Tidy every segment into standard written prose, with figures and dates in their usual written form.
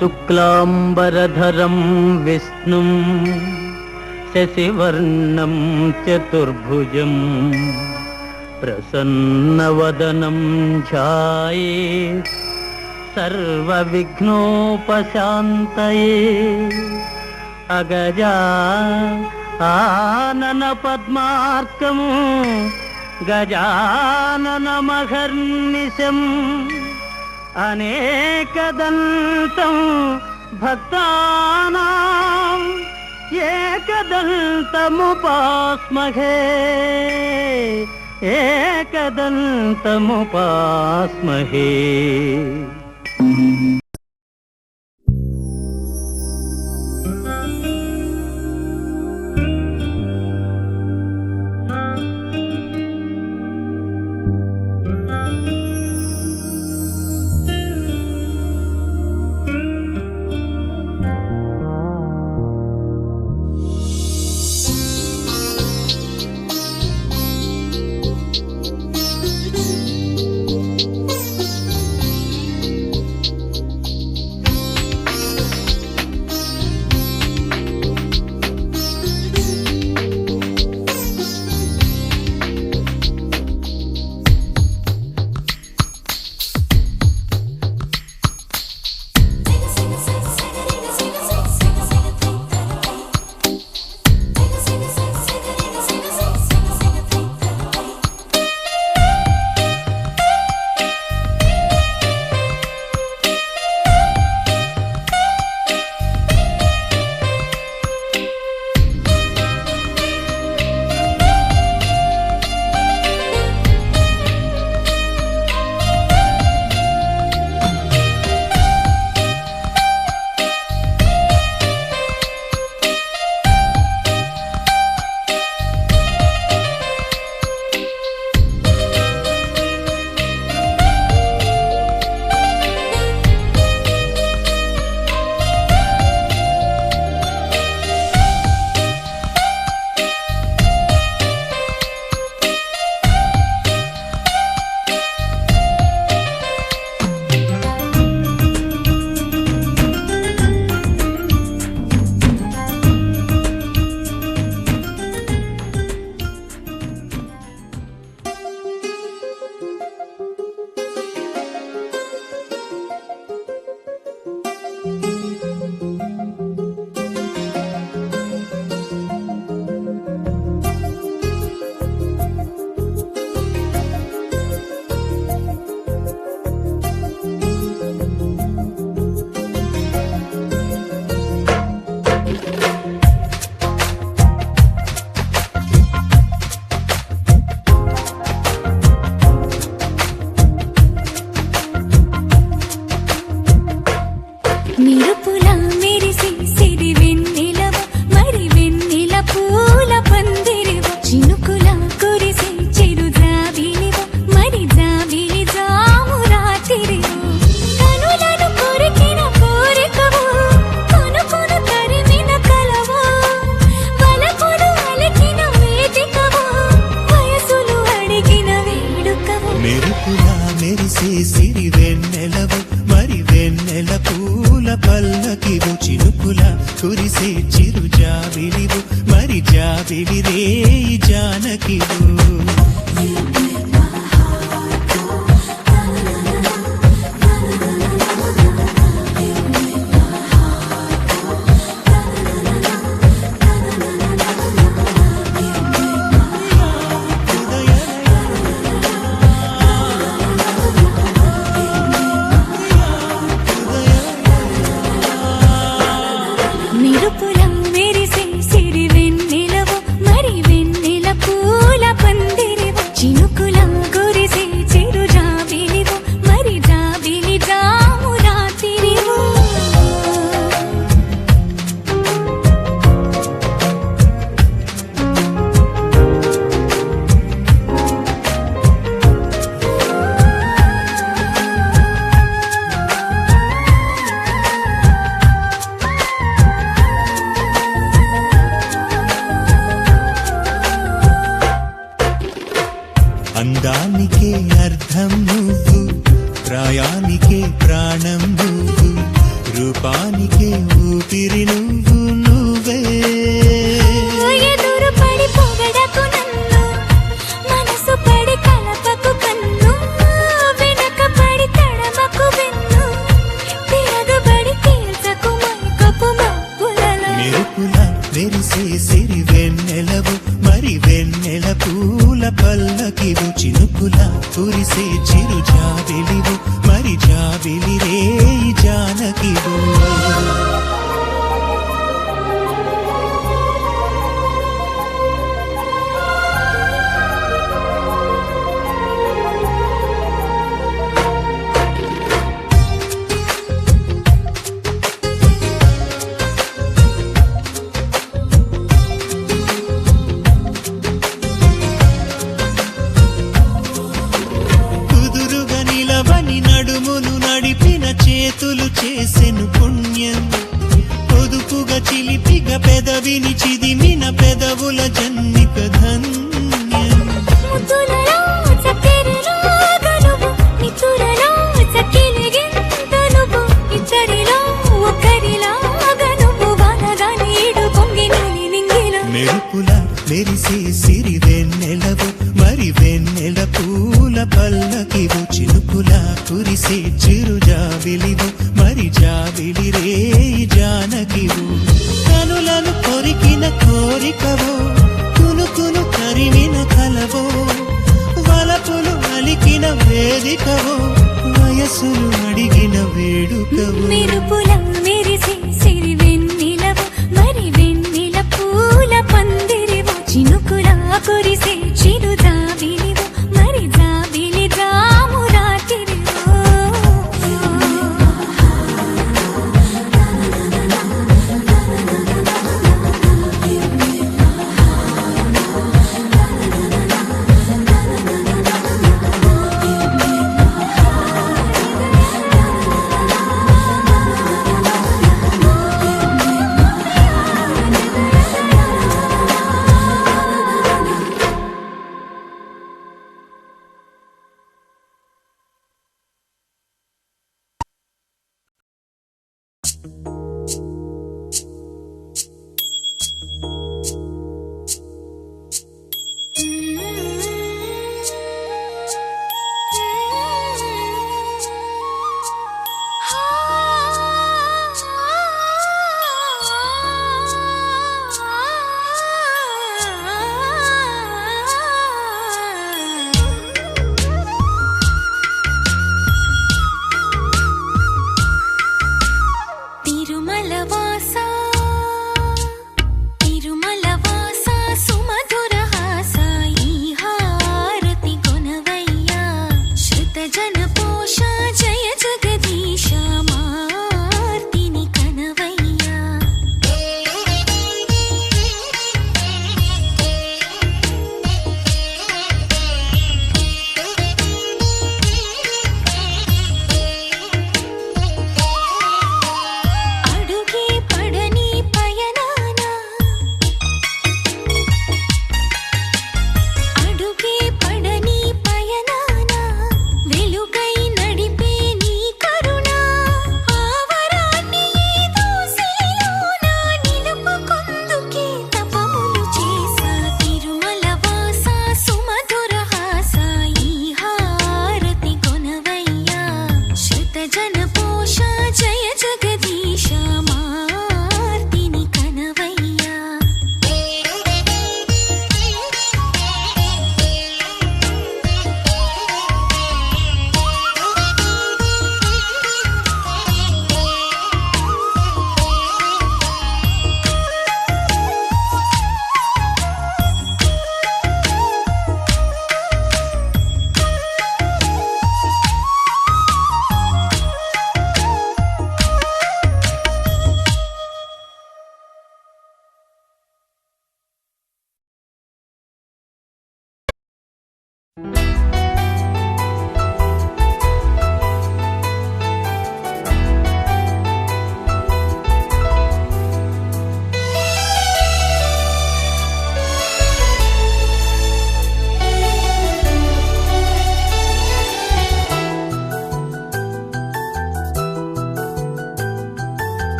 శుక్లాంబరధరం విష్ణుం శశివర్ణం చతుర్భుజం ప్రసన్నవదనం ధ్యాయేత్ సర్వవిఘ్నోపశాంతయే. అగజా ఆనన పద్మార్కము గజాననమహర్నిశం అనేకదంతం భక్తానాం ఏకదంతముపాస్మహే ఏకదంతముపాస్మహే. కురిసే చిరు జాబిలివు మరి జాబిలి రే జానకివు. అందానికే అర్థం నువ్వు, ప్రాయానికే ప్రాణం నువ్వు, రూపా మరి వెన్నెల పూల పల్లకివు చినుకుల కురిసే చిరు జాబిలివు మరి జాబిలి రే జానకివు నడుమును నడిపిన చేతులు చేసెను పుణ్యం పొదుపుగా చిలిపిగా పెదవిని చిదిమిన పెదవుల జన్మిక ధన్యం మెరుపుల మెరిసే సిరి వెన్నెలవు మరి వెన్నెల పూల పల్లకివు చినుకుల కురిసే చిరు జాబిలివు మరి జాబిలి రే జానకివు కనులను కొరికిన కోరికవో కునుకును కరిమిన కలవో వలపులు అలికిన వేదికవో వయసులు అడిగిన వేడుకవు మెరుపుల మెరిసే సిరి వెన్నెలవు మరి వెన్నెల పూల పందిరివు చినుకుల కురిసే చిరు జాబిలివు మరి జాబిలి జాము రాత్రివు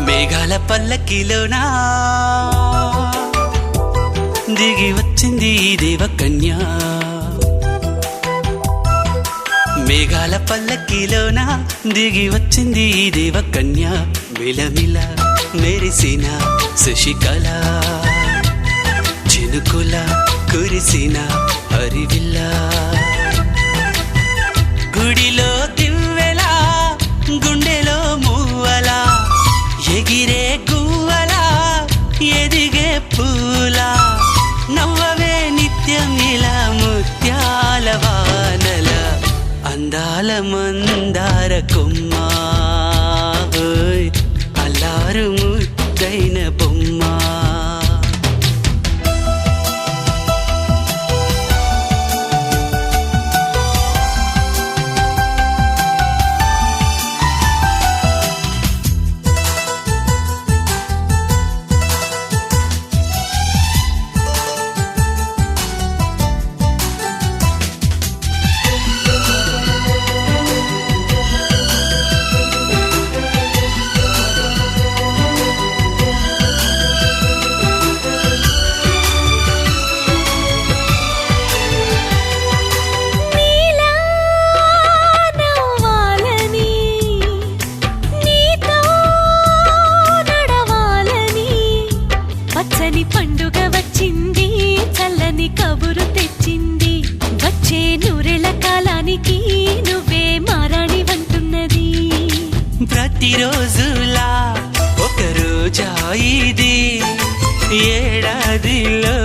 మేఘాల పల్లకిలోనా దిగి వచ్చింది ఈ దేవకన్య. మేఘాల పల్లకిలోనా దిగి వచ్చింది ఈ దేవకన్య. మిలమిల మెరిసిన శశికళ చినుకుల కురిసిన హరివిల్లా గుడిలో దివ్వెలా గుండెలో మూవలా ఎగిరే గువ్వలా ఎదిగే పూలా నవ్వవే నిత్యం ఇలా ముత్యాల వానల అందాల మందార కొమ్మ ఓయ్ అల్లారు ముద్దైన బొమ్మ నీలా నవ్వాలని నీతో నడవాలని పచ్చని పండుగ వచ్చింది చల్లని కబురు తెచ్చింది వచ్చే నూరెళ్ళ కాలానికి నువ్వే మారాణి వంటున్నది ప్రతిరోజులా ఒక రోజా ఇది ఏడాదిలో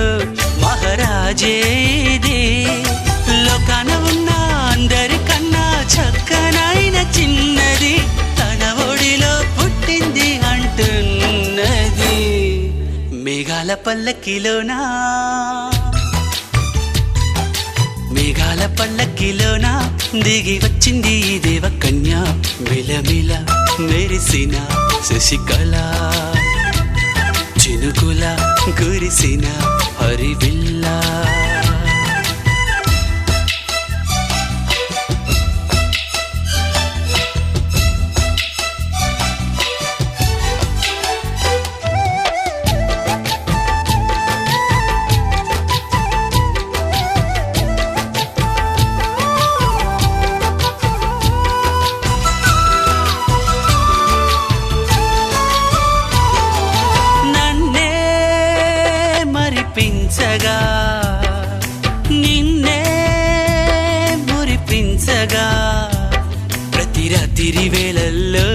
మహారాజే ఇది లోకాన ఉన్న అందరికన్నా చక్కనైన చిన్నది తన ఒడిలో పుట్టింది అంటున్నది మేఘాల పల్లకిలోనా మేఘాల పల్లకిలోన దిగి వచ్చింది ఈ దేవకన్య మిలమిల మెరిసిన శశికళ చినుకుల కురిసిన హరివిల్లా నన్నే మరిపించగా నిన్నే మురిపించగా ప్రతి రాత్రి వేళల్లో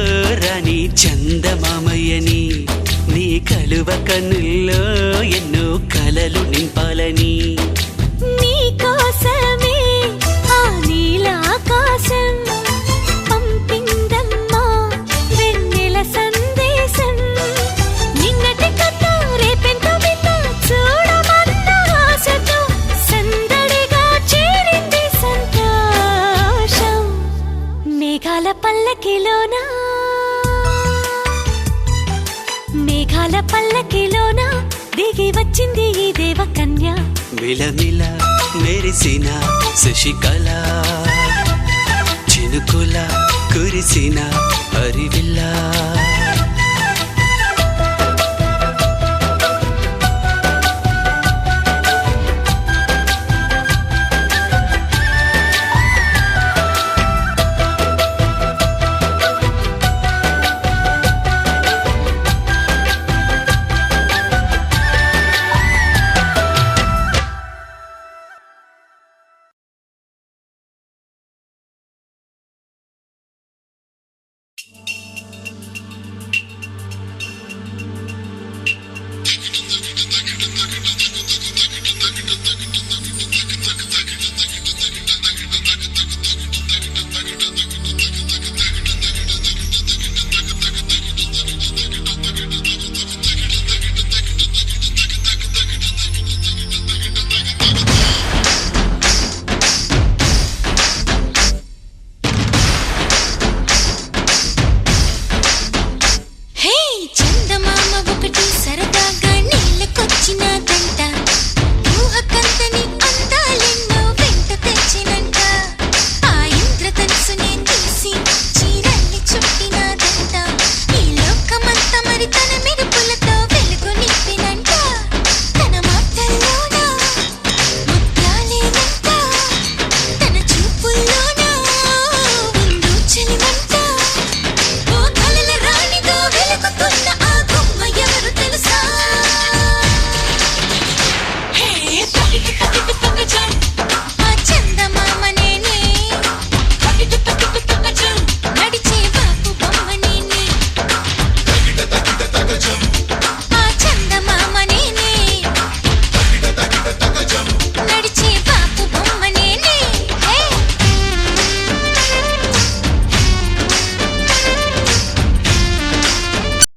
రాణి చందమామయ్యని నీ కలువ కన్నుల్లో ఎన్నో కలలు నింపాలని నీకోసమే ఆ నీలాకాశం పంపిందమ్మా వెన్నెల సందేశం నిన్నటి కథ రేపెంతో వింత చూడమన్న ఆశతో సందడిగా చేరింది సంతోషం మేఘాల పల్లకిలోనా మేఘాల పల్లకిలోన దిగి వచ్చింది ఈ దేవకన్య మిలమిల మెరిసిన శశికళ చినుకుల కురిసిన హరివిల్లా